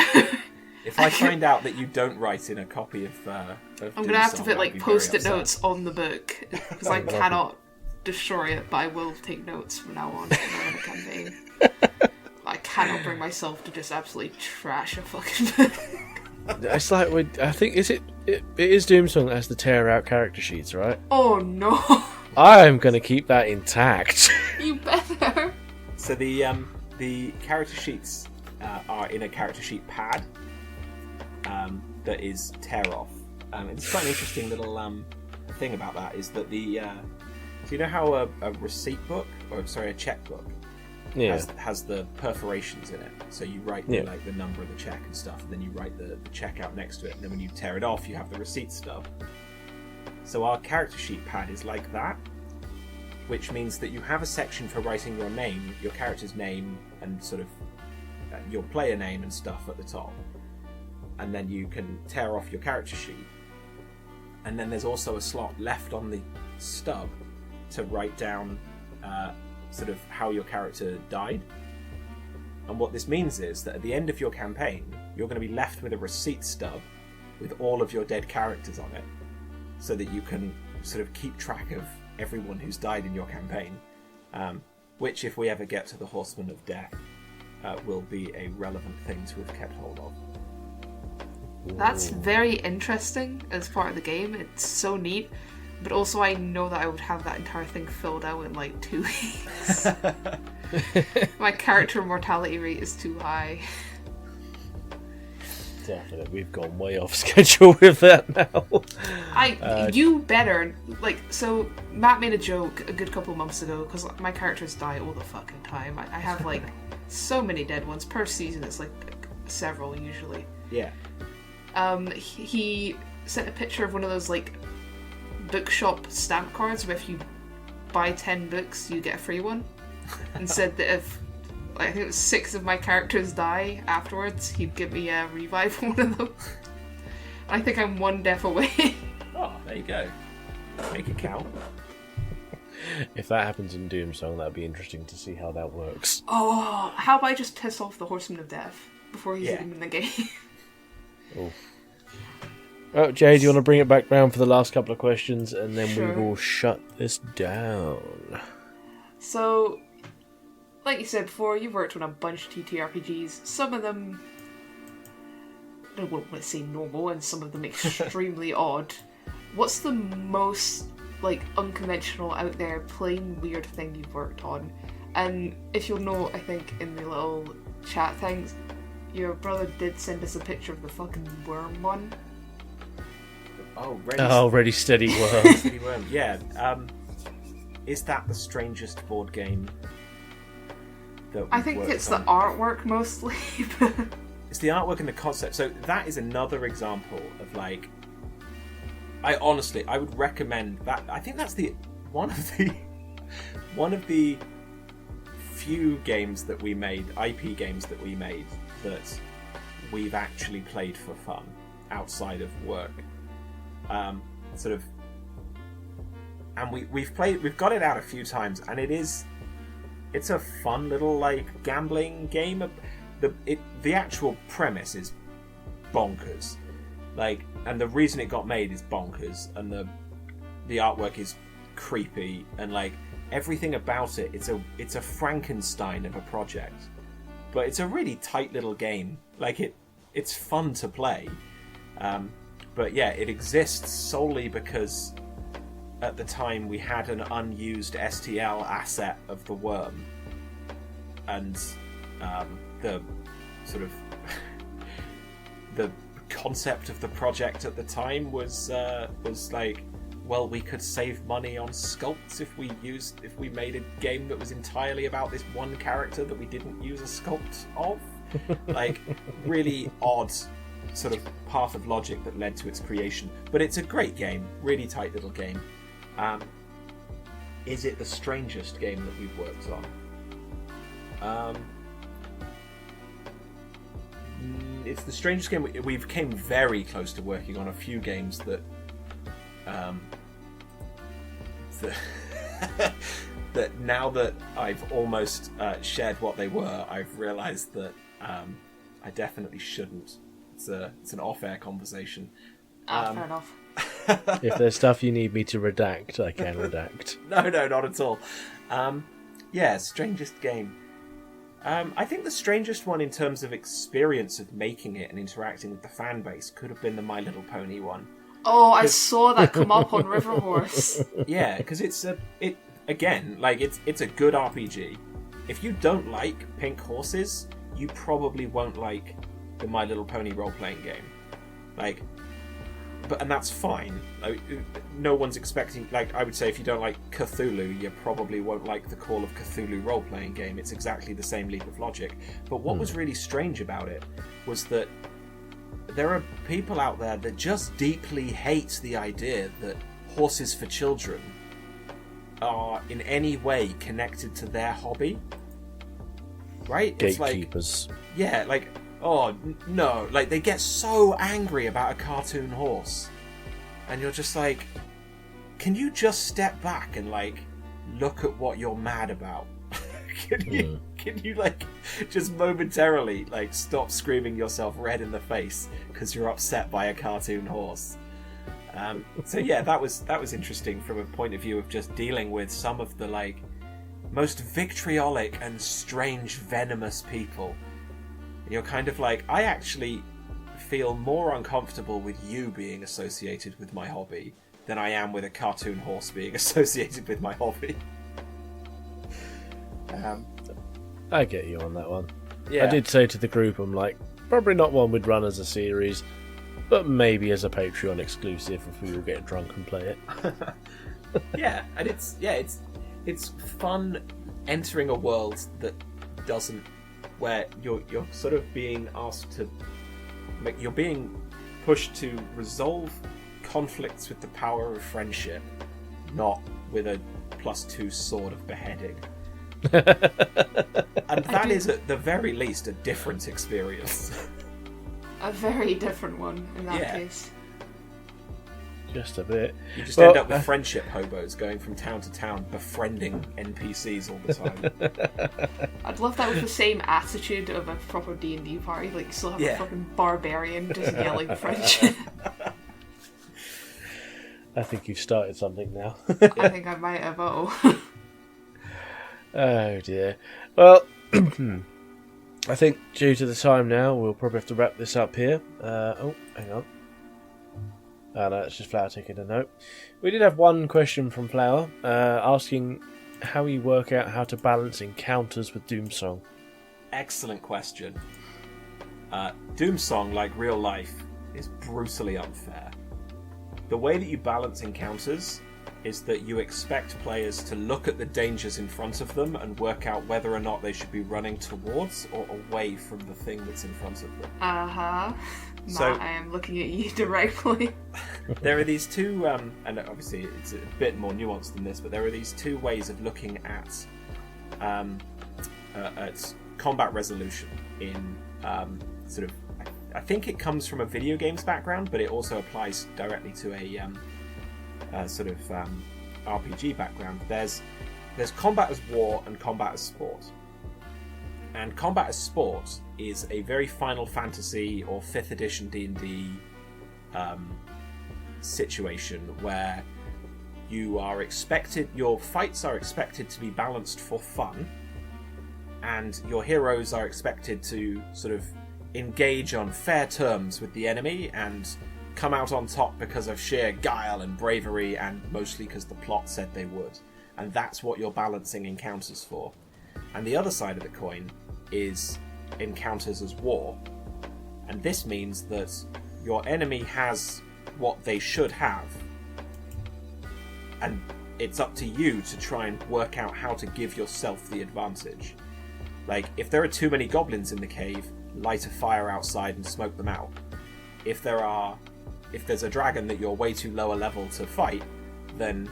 If I find out that you don't write in a copy of I'm going to have to put like post-it notes on the book, because I cannot destroy it, but I will take notes from now on in the campaign. I cannot bring myself to just absolutely trash a fucking book. It's like, I think, it is Doomsong that has the tear out character sheets, right? Oh no. I'm going to keep that intact. You better. So the character sheets are in a character sheet pad that is tear off. It's quite an interesting little thing about that is that the so you know how a receipt book, or sorry, a checkbook has the perforations in it. So you write like the number of the check and stuff, and then you write the check out next to it, and then when you tear it off, you have the receipt stub. So our character sheet pad is like that, which means that you have a section for writing your name, your character's name, and sort of your player name and stuff at the top. And then you can tear off your character sheet. and then there's also a slot left on the stub to write down sort of how your character died. And what this means is that at the end of your campaign, you're going to be left with a receipt stub with all of your dead characters on it, so that you can sort of keep track of everyone who's died in your campaign, which, if we ever get to the Horsemen of Death, will be a relevant thing to have kept hold of. That's very interesting as part of the game. It's so neat. But also I know that I would have that entire thing filled out in like 2 weeks. My character mortality rate is too high. Definitely, we've gone way off schedule with that now. You better, like, so Matt made a joke a good couple of months ago, because my characters die all the fucking time. I have like so many dead ones per season. It's like several usually. Yeah. He sent a picture of one of those like bookshop stamp cards where if you buy 10 books you get a free one, and said that if I think it was 6 of my characters die afterwards, he'd give me a revive for one of them. I think I'm 1 death away. Oh, there you go. Make it count. If that happens in Doomsong, that'd be interesting to see how that works. Oh, how about I just piss off the Horseman of Death before he's even in the game? Oh. Oh, Jay, do you want to bring it back round for the last couple of questions, and then Sure. we will shut this down. So, like you said before, you've worked on a bunch of TTRPGs. Some of them, I don't want to say normal, and some of them extremely odd. What's the most, like, unconventional, out there, plain weird thing you've worked on? And if you'll note, I think in the little chat things, your brother did send us a picture of the fucking worm one. Oh, Ready, steady, worm. Steady worm. Yeah. Is that the strangest board game that I we've think worked it's the on? artwork mostly. It's the artwork and the concept. So that is another example of, like, I would recommend that. I think that's one of the few games that we made, IP games that we made, that we've actually played for fun outside of work. And we've got it out a few times, and it's a fun little, like, gambling game. The actual premise is bonkers, like, and the reason it got made is bonkers, and the artwork is creepy, and, like, everything about it, it's a Frankenstein of a project, but it's a really tight little game. Like, it's fun to play. But yeah, it exists solely because at the time we had an unused STL asset of the worm, and the sort of the concept of the project at the time was like, well, we could save money on sculpts if we made a game that was entirely about this one character that we didn't use a sculpt of. Like, really odd sort of path of logic that led to its creation. But it's a great game, really tight little game. Is it the strangest game that we've worked on? It's the strangest game. We've came very close to working on a few games that that now that I've almost shared what they were, I've realised that I definitely shouldn't. It's an off-air conversation. Fair enough. If there's stuff you need me to redact, I can redact. No, not at all. Yeah, strangest game. I think the strangest one in terms of experience of making it and interacting with the fan base could have been the My Little Pony one. Oh, I saw that come up on River Horse. Yeah, because it's a good RPG. If you don't like pink horses, you probably won't like the My Little Pony role-playing game. Like, and that's fine. Like, no one's expecting. Like, I would say, if you don't like Cthulhu, you probably won't like the Call of Cthulhu role-playing game. It's exactly the same leap of logic. But what was really strange about it was that there are people out there that just deeply hate the idea that horses for children are in any way connected to their hobby. Right? Gatekeepers. It's like, yeah, like, oh no, like, they get so angry about a cartoon horse. and you're just like, can you just step back and like look at what you're mad about? Can you like just momentarily like stop screaming yourself red in the face because you're upset by a cartoon horse? So yeah, that was interesting from a point of view of just dealing with some of the like most vitriolic and strange venomous people. And you're kind of like, I actually feel more uncomfortable with you being associated with my hobby than I am with a cartoon horse being associated with my hobby. I get you on that one. Yeah. I did say to the group, I'm like, probably not one we'd run as a series, but maybe as a Patreon exclusive if we all get drunk and play it. Yeah, and it's fun entering a world that doesn't, where you're sort of being asked to you're being pushed to resolve conflicts with the power of friendship, not with a +2 sword of beheading. And that is at the very least a different experience. A very different one in that case. Just a bit. You just end up with friendship hobos going from town to town, befriending NPCs all the time. I'd love that with the same attitude of a proper D&D party, like still have a fucking barbarian just yelling friendship. I think you've started something now. I think I might have. Oh dear. Well, I think due to the time now, we'll probably have to wrap this up here. Hang on. No, it's just Flower taking a note. We did have one question from Flower, asking how you work out how to balance encounters with Doomsong. Excellent question. Doomsong, like real life, is brutally unfair. The way that you balance encounters is that you expect players to look at the dangers in front of them and work out whether or not they should be running towards or away from the thing that's in front of them. So, Matt, I am looking at you directly. There are these two, and obviously it's a bit more nuanced than this, but there are these two ways of looking at combat resolution in sort of, I think it comes from a video games background, but it also applies directly to a sort of RPG background. There's combat as war and combat as sport. And combat as sport is a very Final Fantasy or 5th edition D&D situation where your fights are expected to be balanced for fun, and your heroes are expected to sort of engage on fair terms with the enemy and come out on top because of sheer guile and bravery, and mostly because the plot said they would. And that's what you're balancing encounters for. And the other side of the coin is encounters as war. And this means that your enemy has what they should have, and it's up to you to try and work out how to give yourself the advantage. Like, if there are too many goblins in the cave, light a fire outside and smoke them out. If there's a dragon that you're way too low a level to fight, then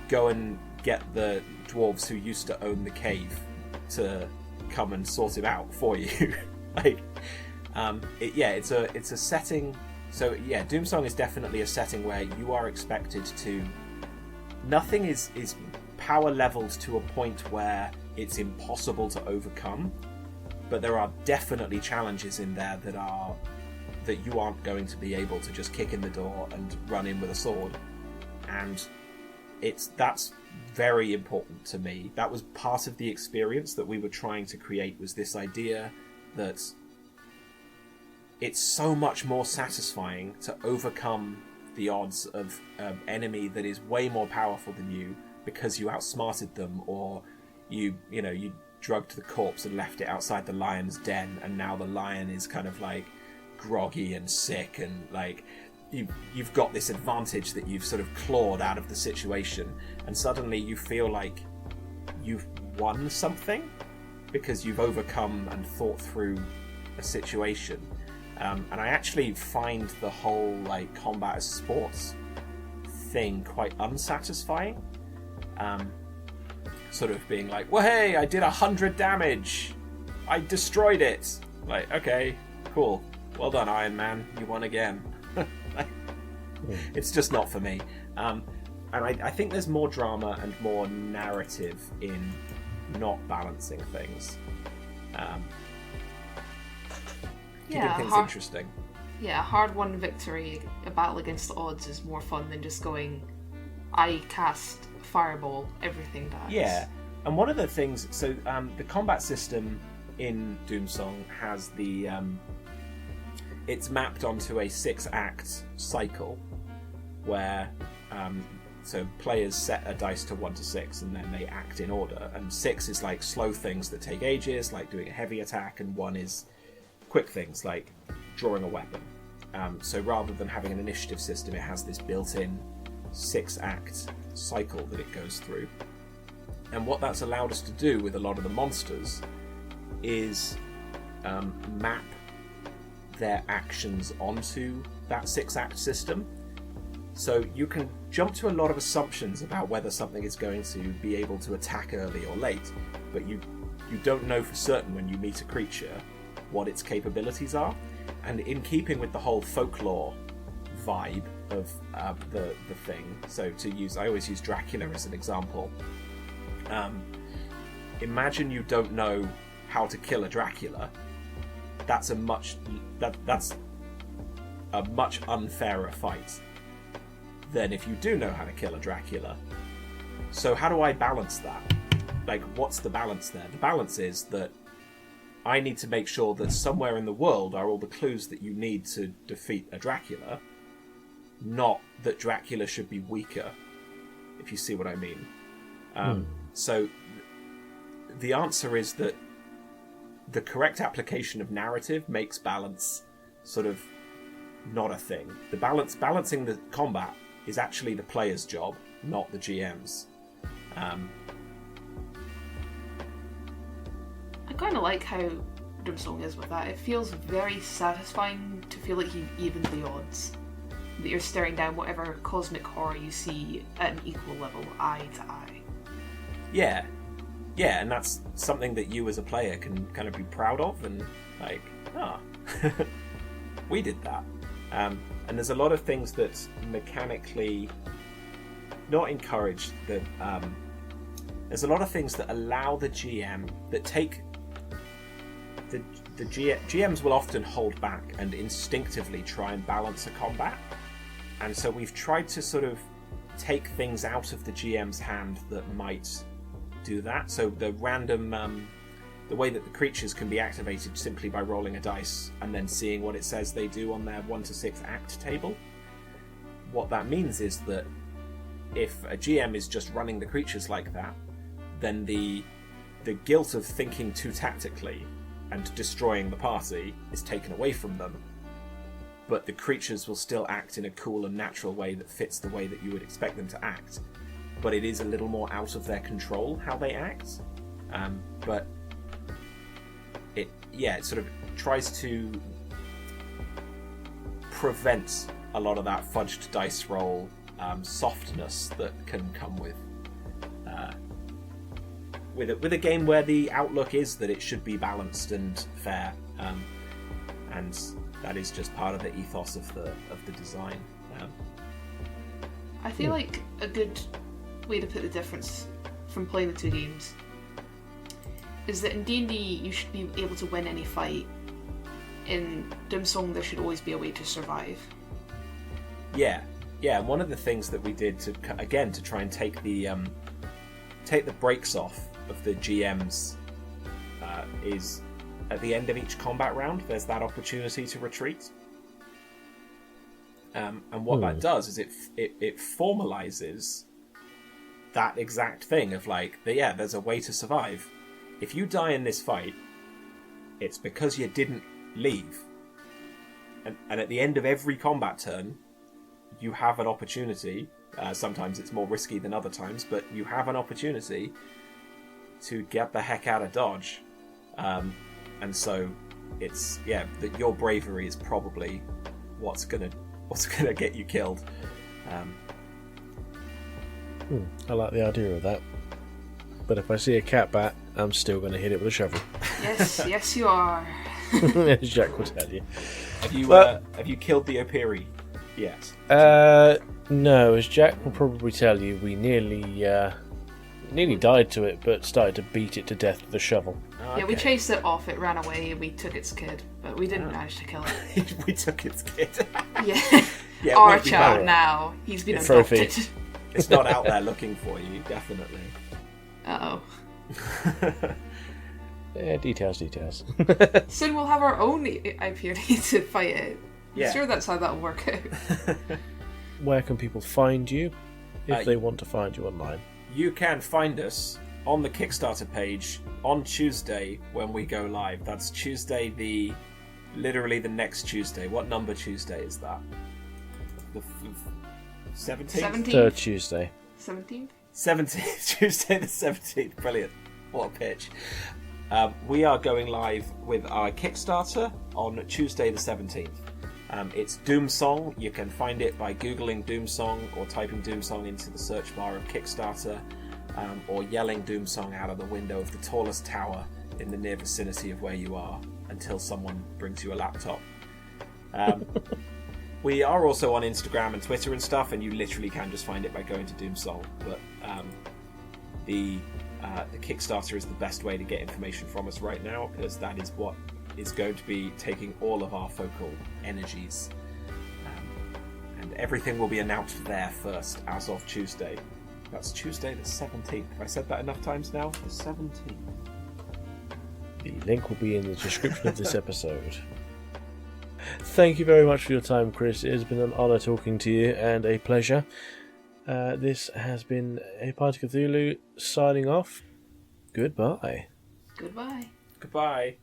go and get the dwarves who used to own the cave to come and sort him out for you. It's a setting. So yeah, Doomsong is definitely a setting where you are expected to. Nothing is power leveled to a point where it's impossible to overcome, but there are definitely challenges in there that you aren't going to be able to just kick in the door and run in with a sword. And that's very important to me. That was part of the experience that we were trying to create, was this idea that it's so much more satisfying to overcome the odds of an enemy that is way more powerful than you because you outsmarted them, or you drugged the corpse and left it outside the lion's den, and now the lion is kind of like groggy and sick, and like you've got this advantage that you've sort of clawed out of the situation, and suddenly you feel like you've won something because you've overcome and thought through a situation. And I actually find the whole like combat as sports thing quite unsatisfying. Sort of being like, well, hey, I did 100 damage, I destroyed it. Like, okay, cool, well done, Iron Man, you won again. It's just not for me. And I think there's more drama and more narrative in not balancing things. Keeping things interesting. Yeah, a hard-won victory, a battle against the odds is more fun than just going, I cast Fireball, everything dies. Yeah, and one of the things, so the combat system in Doomsong has the, it's mapped onto a 6-act cycle, where, so players set a dice to 1 to 6, and then they act in order, and 6 is like slow things that take ages, like doing a heavy attack, and 1 is quick things, like drawing a weapon. So rather than having an initiative system, it has this built-in 6-act cycle that it goes through. And what that's allowed us to do with a lot of the monsters is map their actions onto that 6-act system. So you can jump to a lot of assumptions about whether something is going to be able to attack early or late, but you don't know for certain when you meet a creature what its capabilities are. And in keeping with the whole folklore vibe of the thing, so I always use Dracula as an example. Imagine you don't know how to kill a Dracula. That's a much unfairer fight than if you do know how to kill a Dracula. So how do I balance that? Like, what's the balance there? The balance is that I need to make sure that somewhere in the world are all the clues that you need to defeat a Dracula, not that Dracula should be weaker, if you see what I mean. So the answer is that the correct application of narrative makes balance sort of not a thing. The balancing the combat is actually the player's job, not the GM's. I kind of like how Doomsong is with that. It feels very satisfying to feel like you've evened the odds. That you're staring down whatever cosmic horror you see at an equal level, eye to eye. Yeah, and that's something that you as a player can kind of be proud of, and like, we did that. And there's a lot of things that mechanically not encouraged. There's a lot of things that allow the GM that take the GMs will often hold back and instinctively try and balance a combat, and so we've tried to sort of take things out of the GM's hand that might do that. So the random, the way that the creatures can be activated simply by rolling a dice and then seeing what it says they do on their 1 to 6 act table. What that means is that if a GM is just running the creatures like that, then the guilt of thinking too tactically and destroying the party is taken away from them, but the creatures will still act in a cool and natural way that fits the way that you would expect them to act, but it is a little more out of their control how they act. But it sort of tries to prevent a lot of that fudged dice roll softness that can come with a game where the outlook is that it should be balanced and fair, and that is just part of the ethos of the design. I feel like a good way to put the difference from playing the two games is that in D&D you should be able to win any fight. In Doomsong there should always be a way to survive. Yeah. And one of the things that we did to try and take the brakes off of the GMs is at the end of each combat round there's that opportunity to retreat, and what that does is it formalizes that exact thing of like, there's a way to survive. If you die in this fight, it's because you didn't leave, and at the end of every combat turn you have an opportunity. Sometimes it's more risky than other times, but you have an opportunity to get the heck out of Dodge. And so it's that your bravery is probably what's gonna get you killed. I like the idea of that. But if I see a cat bat, I'm still going to hit it with a shovel. Yes, you are. As Jack will tell you. Have you killed the Opiri? yet? No, as Jack will probably tell you, we nearly died to it, but started to beat it to death with a shovel. Oh, Yeah, we okay. chased it off, it ran away, and we took its kid, but we didn't manage to kill it. We took its kid. Yeah. Yeah, it Our won't be child bad. now. He's been Trophy. adopted. It's not out there looking for you, definitely. Uh-oh. Yeah, details. Soon we'll have our own IPOD to fight it. Yeah. I'm sure that's how that'll work out. Where can people find you if Uh, they want to find you online? You can find us on the Kickstarter page on Tuesday when we go live. That's Tuesday, literally the next Tuesday. What number Tuesday is that? The 17th? 17th? Third Tuesday. 17th? 17th, Tuesday the 17th. Brilliant. What a pitch. We are going live with our Kickstarter on Tuesday the 17th. It's Doomsong. You can find it by Googling Doomsong or typing Doomsong into the search bar of Kickstarter, or yelling Doomsong out of the window of the tallest tower in the near vicinity of where you are until someone brings you a laptop. We are also on Instagram and Twitter and stuff, and you literally can just find it by going to Doomsong. But the Kickstarter is the best way to get information from us right now, because that is what is going to be taking all of our focal energies. And everything will be announced there first, as of Tuesday. That's Tuesday the 17th. Have I said that enough times now? The 17th. The link will be in the description of this episode. Thank you very much for your time, Chris. It has been an honour talking to you and a pleasure. This has been a Party Cthulhu signing off. Goodbye. Goodbye. Goodbye.